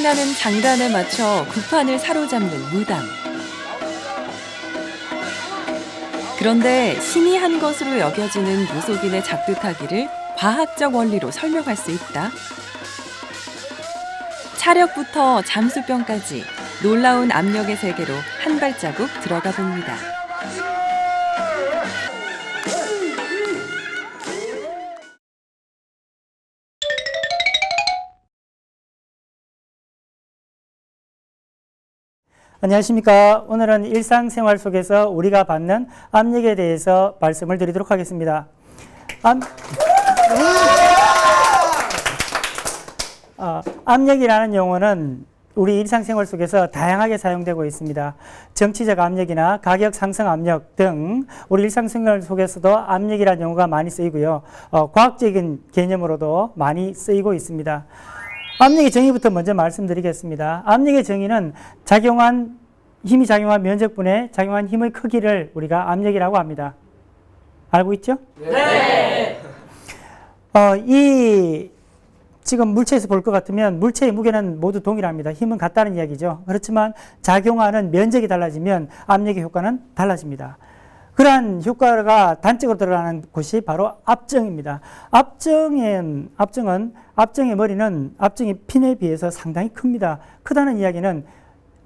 고장나는 장단에 맞춰 구판을 사로잡는 무당. 그런데 신이 한 것으로 여겨지는 무속인의 작두타기를 과학적 원리로 설명할 수 있다. 차력부터 잠수병까지 놀라운 압력의 세계로 한 발자국 들어가 봅니다. 안녕하십니까. 오늘은 일상생활 속에서 우리가 받는 압력에 대해서 말씀을 드리도록 하겠습니다. 압력이라는 용어는 우리 일상생활 속에서 다양하게 사용되고 있습니다. 정치적 압력이나 가격 상승 압력 등 우리 일상생활 속에서도 압력이라는 용어가 많이 쓰이고요. 과학적인 개념으로도 많이 쓰이고 있습니다. 압력의 정의부터 먼저 말씀드리겠습니다. 압력의 정의는 힘이 작용한 면적분에 작용한 힘의 크기를 우리가 압력이라고 합니다. 알고 있죠? 네. 지금 물체에서 볼 것 같으면 물체의 무게는 모두 동일합니다. 힘은 같다는 이야기죠. 그렇지만 작용하는 면적이 달라지면 압력의 효과는 달라집니다. 그러한 효과가 단적으로 드러나는 곳이 바로 압정입니다. 압정의 머리는 압정의 핀에 비해서 상당히 큽니다. 크다는 이야기는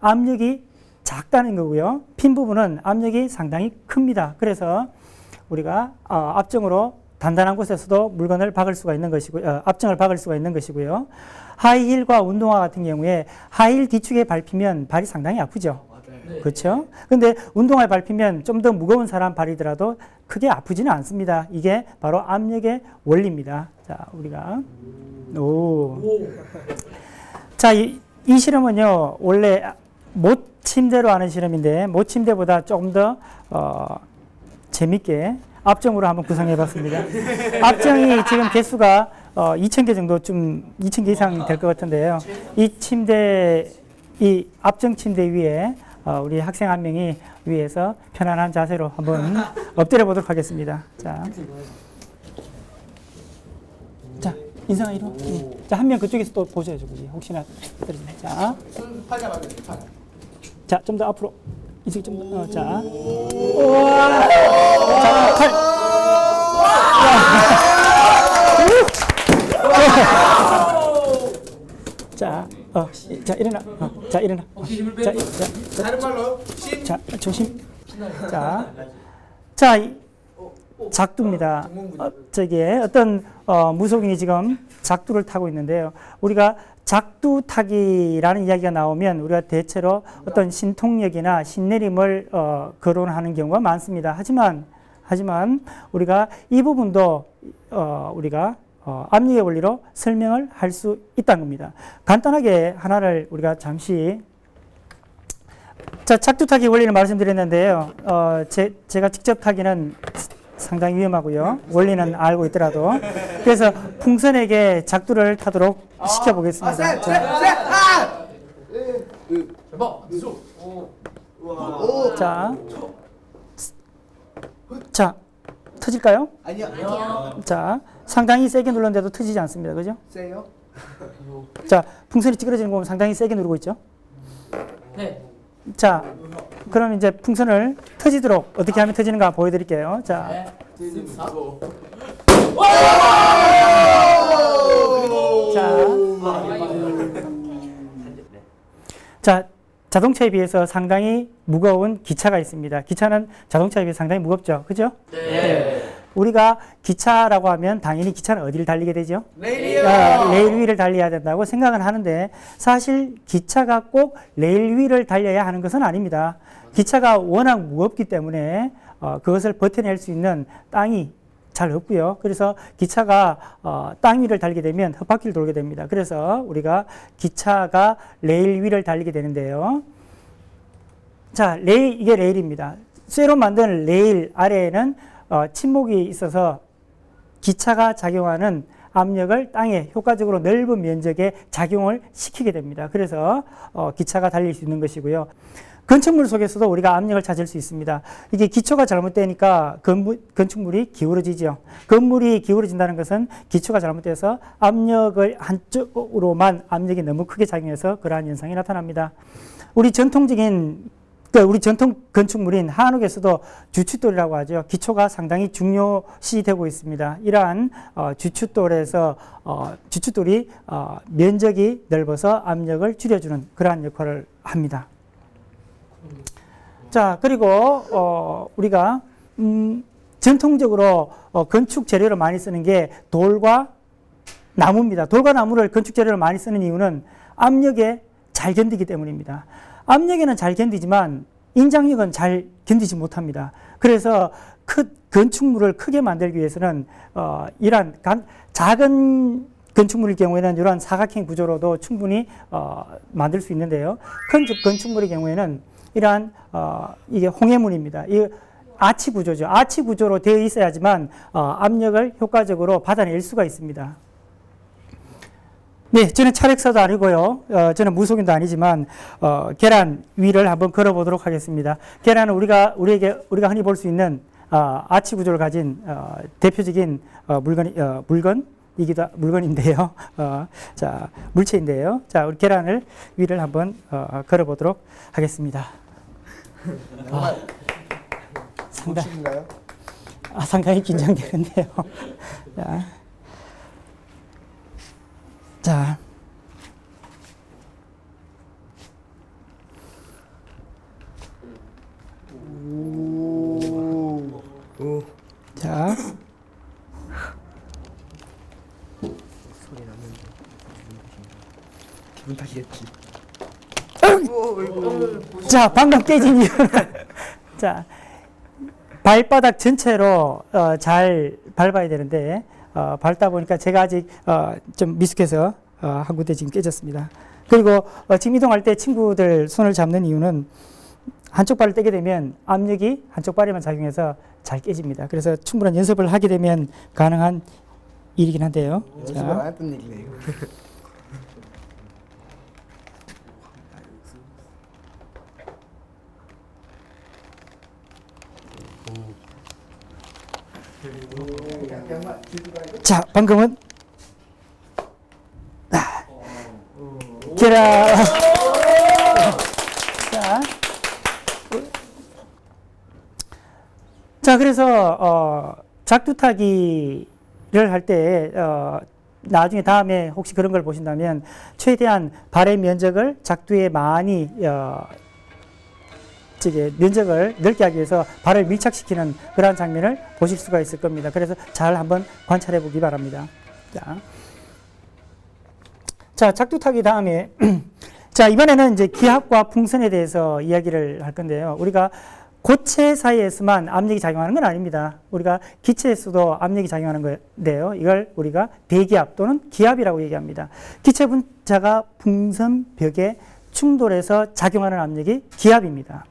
압력이 작다는 거고요. 핀 부분은 압력이 상당히 큽니다. 그래서 우리가 압정으로 단단한 곳에서도 물건을 박을 수가 있는 것이고요. 압정을 박을 수가 있는 것이고요. 하이힐과 운동화 같은 경우에 하이힐 뒤축에 밟히면 발이 상당히 아프죠. 네. 그렇죠? 근데 운동화에 밟히면 좀 더 무거운 사람 발이더라도 크게 아프지는 않습니다. 이게 바로 압력의 원리입니다. 자, 우리가 자, 이 실험은요, 원래 못 침대로 하는 실험인데 못 침대보다 조금 더 재밌게 압정으로 한번 구성해 봤습니다. 압정이 지금 개수가 2,000개 정도 2,000개 이상 될 것 같은데요. 이 압정 침대 위에 우리 학생 한 명이 위에서 편안한 자세로 한번 엎드려 보도록 하겠습니다. 자, 인상아 이리 와. 자, 한 명 그쪽에서 또 보셔야죠. 혹시나 떨어지네. 자, 자, 좀 더 앞으로. 이쪽이 좀 더. 자, 우와. 자, 팔. 자, 자, 일어나. 자, 일어나. 자, 다른 말로. 자, 조심. 자, 작두입니다. 어떤 무속인이 지금 작두를 타고 있는데요. 우리가 작두 타기라는 이야기가 나오면 우리가 대체로 어떤 신통력이나 신내림을 거론하는 경우가 많습니다. 하지만 우리가 이 부분도 우리가 압력의 원리로 설명을 할 수 있다는 겁니다. 간단하게 하나를 우리가 잠시 작두 타기 원리를 말씀드렸는데요. 제가 직접 타기는 상당히 위험하고요. 원리는 알고 있더라도. 그래서 풍선에게 작두를 타도록 시켜보겠습니다. 자, 터질까요? 아니요. 자, 상당히 세게 눌렀는데도 터지지 않습니다. 그죠? 세요? 자, 풍선이 찌그러지는 거 보면 상당히 세게 누르고 있죠? 네. 자, 그럼 이제 풍선을 터지도록 어떻게 하면 터지는가 보여드릴게요. 자, 자, 자동차에 비해서 상당히 무거운 기차가 있습니다. 기차는 자동차에 비해서 상당히 무겁죠. 그죠? 네. 우리가 기차라고 하면 당연히 기차는 어디를 달리게 되죠? 레일이요. 레일 위를 달려야 된다고 생각은 하는데 사실 기차가 꼭 레일 위를 달려야 하는 것은 아닙니다. 기차가 워낙 무겁기 때문에 그것을 버텨낼 수 있는 땅이 잘 없고요. 그래서 기차가 땅 위를 달리게 되면 헛바퀴를 돌게 됩니다. 그래서 우리가 기차가 레일 위를 달리게 되는데요. 자, 이게 레일입니다. 쇠로 만든 레일 아래에는 침목이 있어서 기차가 작용하는 압력을 땅에 효과적으로 넓은 면적에 작용을 시키게 됩니다. 그래서 기차가 달릴 수 있는 것이고요. 건축물 속에서도 우리가 압력을 찾을 수 있습니다. 이게 기초가 잘못되니까 건축물이 기울어지죠. 건물이 기울어진다는 것은 기초가 잘못돼서 압력을 한쪽으로만 압력이 너무 크게 작용해서 그러한 현상이 나타납니다. 우리 전통 건축물인 한옥에서도 주춧돌이라고 하죠. 기초가 상당히 중요시되고 있습니다. 이러한 주춧돌에서 주춧돌이 면적이 넓어서 압력을 줄여주는 그러한 역할을 합니다. 자, 그리고 우리가 전통적으로 건축 재료로 많이 쓰는 게 돌과 나무입니다. 돌과 나무를 건축 재료로 많이 쓰는 이유는 압력에 잘 견디기 때문입니다. 압력에는 잘 견디지만 인장력은 잘 견디지 못합니다. 그래서 건축물을 크게 만들기 위해서는 이러한 작은 건축물일 경우에는 이러한 사각형 구조로도 충분히 만들 수 있는데요. 큰 건축물의 경우에는 이러한 이게 홍해문입니다. 이 아치 구조죠. 아치 구조로 되어 있어야지만 압력을 효과적으로 받아낼 수가 있습니다. 네, 저는 찰흙사도 아니고요. 저는 무속인도 아니지만 계란 위를 한번 걸어보도록 하겠습니다. 계란은 우리가 흔히 볼 수 있는 아치 구조를 가진 대표적인 물건인데요. 자, 물체인데요. 자, 우리 계란을 위를 한번 걸어보도록 하겠습니다. 상당히 긴장되는데요. 자. 자. 소리 나는데 기분 탓이겠지. 자, 방금 깨진 이유는 자, 발바닥 전체로 잘 밟아야 되는데 밟다 보니까 제가 아직 좀 미숙해서 한 군데 지금 깨졌습니다. 그리고 지금 이동할 때 친구들 손을 잡는 이유는 한쪽 발을 떼게 되면 압력이 한쪽 발에만 작용해서 잘 깨집니다. 그래서 충분한 연습을 하게 되면 가능한 일이긴 한데요. 연습을 안 했던 얘기네요. 자, 방금은 계란. 자, 그래서 작두타기를 할 때 나중에 다음에 혹시 그런 걸 보신다면 최대한 발의 면적을 작두에 많이 면적을 넓게 하기 위해서 발을 밀착시키는 그러한 장면을 보실 수가 있을 겁니다. 그래서 잘 한번 관찰해 보기 바랍니다. 자, 작두타기 다음에 자, 이번에는 이제 기압과 풍선에 대해서 이야기를 할 건데요. 우리가 고체 사이에서만 압력이 작용하는 건 아닙니다. 우리가 기체에서도 압력이 작용하는 건데요. 이걸 우리가 배기압 또는 기압이라고 얘기합니다. 기체 분자가 풍선 벽에 충돌해서 작용하는 압력이 기압입니다.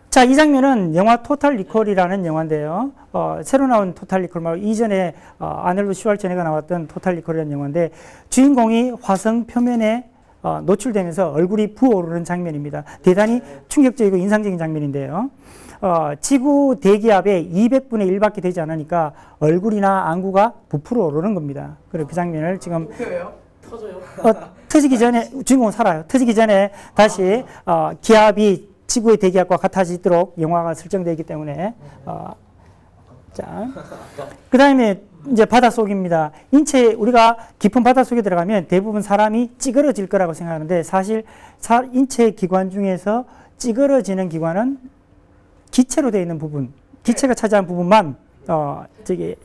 자, 이 장면은 영화 토탈 리콜이라는 영화인데요. 새로 나온 토탈 리콜 말고 이전에 아놀드 슈왈제네가 나왔던 토탈 리콜이라는 영화인데 주인공이 화성 표면에 노출되면서 얼굴이 부어오르는 장면입니다. 대단히 충격적이고 인상적인 장면인데요. 지구 대기압의 200분의 1밖에 되지 않으니까 얼굴이나 안구가 부풀어 오르는 겁니다. 그리고 그 장면을 지금 터져요? 터지기 전에 주인공은 살아요. 터지기 전에 다시 기압이 지구의 대기압과 같아지도록 영화가 설정되어 있기 때문에 자, 그 다음에 이제 바닷속입니다. 우리가 깊은 바닷속에 들어가면 대부분 사람이 찌그러질 거라고 생각하는데 사실 인체 기관 중에서 찌그러지는 기관은 기체로 되어 있는 부분, 기체가 차지한 부분만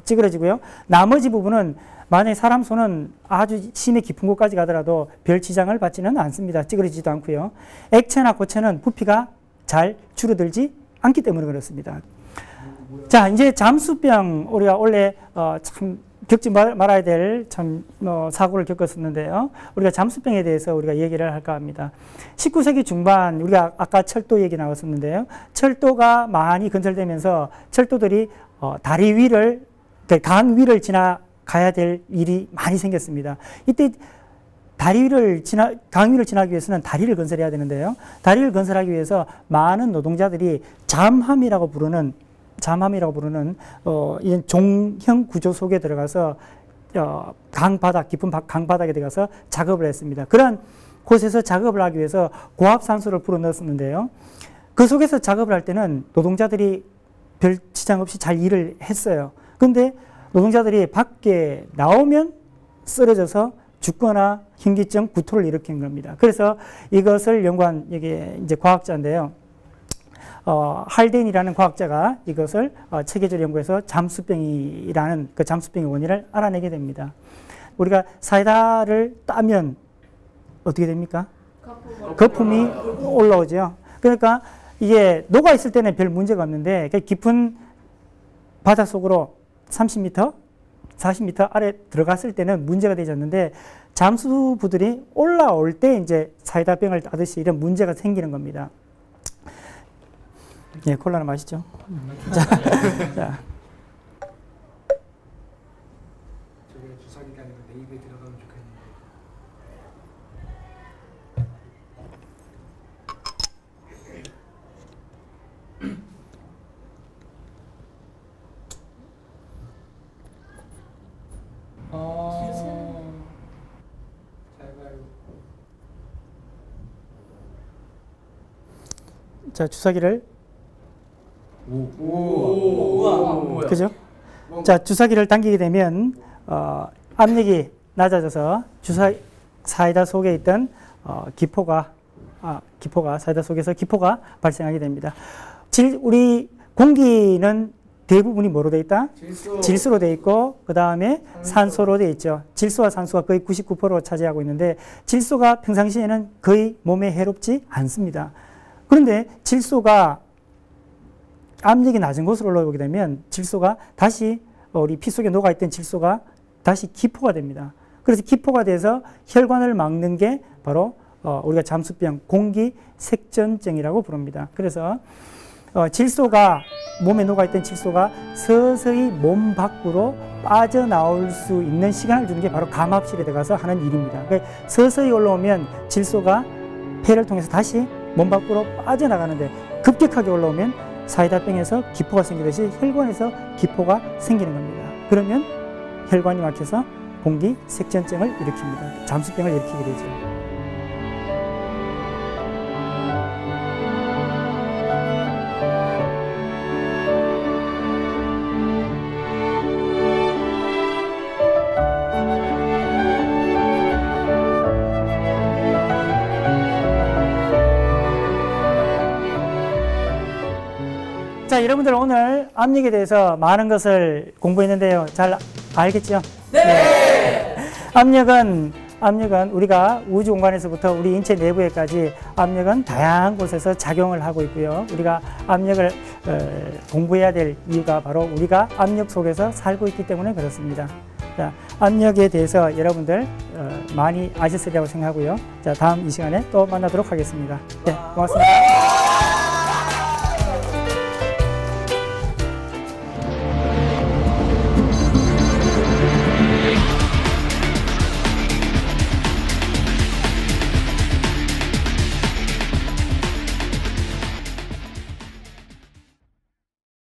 찌그러지고요. 나머지 부분은 만약에 사람 손은 아주 심해 깊은 곳까지 가더라도 별 지장을 받지는 않습니다. 찌그러지지도 않고요. 액체나 고체는 부피가 잘 줄어들지 않기 때문에 그렇습니다. 자, 이제 잠수병, 우리가 원래 참 겪지 말아야 될 사고를 겪었었는데요. 우리가 잠수병에 대해서 우리가 얘기를 할까 합니다. 19세기 중반, 우리가 아까 철도 얘기 나왔었는데요. 철도가 많이 건설되면서 철도들이 다리 위를 그러니까 강 위를 지나가야 될 일이 많이 생겼습니다. 이때 강 위를 지나기 위해서는 다리를 건설해야 되는데요. 다리를 건설하기 위해서 많은 노동자들이 잠함이라고 부르는 이런 종형 구조 속에 들어가서 깊은 강바닥에 들어가서 작업을 했습니다. 그러한 곳에서 작업을 하기 위해서 고압산소를 불어넣었는데요. 그 속에서 작업을 할 때는 노동자들이 별 지장 없이 잘 일을 했어요. 그런데 노동자들이 밖에 나오면 쓰러져서 죽거나 현기증, 구토를 일으킨 겁니다. 그래서 이것을 연구한 이게 이제 과학자인데요. 할덴이라는 과학자가 이것을 체계적으로 연구해서 잠수병이라는 그 잠수병의 원인을 알아내게 됩니다. 우리가 사이다를 따면 어떻게 됩니까? 거품이 올라오죠. 그러니까 이게 녹아 있을 때는 별 문제가 없는데 깊은 바다 속으로 30m, 40m 아래 들어갔을 때는 문제가 되졌는데 잠수부들이 올라올 때 이제 사이다병을 따듯이 이런 문제가 생기는 겁니다. 예, 콜라는 마시죠. 자. 저게 주사기가 아니고 내 입에 들어가면 좋겠는데. 잘 봐요. 자, 주사기를 우와. 그죠? 자, 주사기를 당기게 되면 압력이 낮아져서 사이다 속에 있던 기포가 사이다 속에서 기포가 발생하게 됩니다. 우리 공기는 대부분이 뭐로 되어 있다? 질소로 되어 있고 그 다음에 산소로 되어 있죠. 질소와 산소가 거의 99% 차지하고 있는데 질소가 평상시에는 거의 몸에 해롭지 않습니다. 그런데 질소가 압력이 낮은 곳으로 올라오게 되면 질소가 다시 우리 피 속에 녹아있던 질소가 다시 기포가 됩니다. 그래서 기포가 돼서 혈관을 막는 게 바로 우리가 잠수병, 공기색전증이라고 부릅니다. 그래서 몸에 녹아있던 질소가 서서히 몸 밖으로 빠져나올 수 있는 시간을 주는 게 바로 감압실에 들어가서 하는 일입니다. 그러니까 서서히 올라오면 질소가 폐를 통해서 다시 몸 밖으로 빠져나가는데 급격하게 올라오면 사이다병에서 기포가 생기듯이 혈관에서 기포가 생기는 겁니다. 그러면 혈관이 막혀서 공기색전증을 일으킵니다. 잠수병을 일으키게 되죠. 자, 여러분들 오늘 압력에 대해서 많은 것을 공부했는데요. 잘 알겠죠? 네. 압력은 우리가 우주 공간에서부터 우리 인체 내부에까지 압력은 다양한 곳에서 작용을 하고 있고요. 우리가 압력을 공부해야 될 이유가 바로 우리가 압력 속에서 살고 있기 때문에 그렇습니다. 자, 압력에 대해서 여러분들 많이 아셨으리라고 생각하고요. 자, 다음 이 시간에 또 만나도록 하겠습니다. 네, 고맙습니다.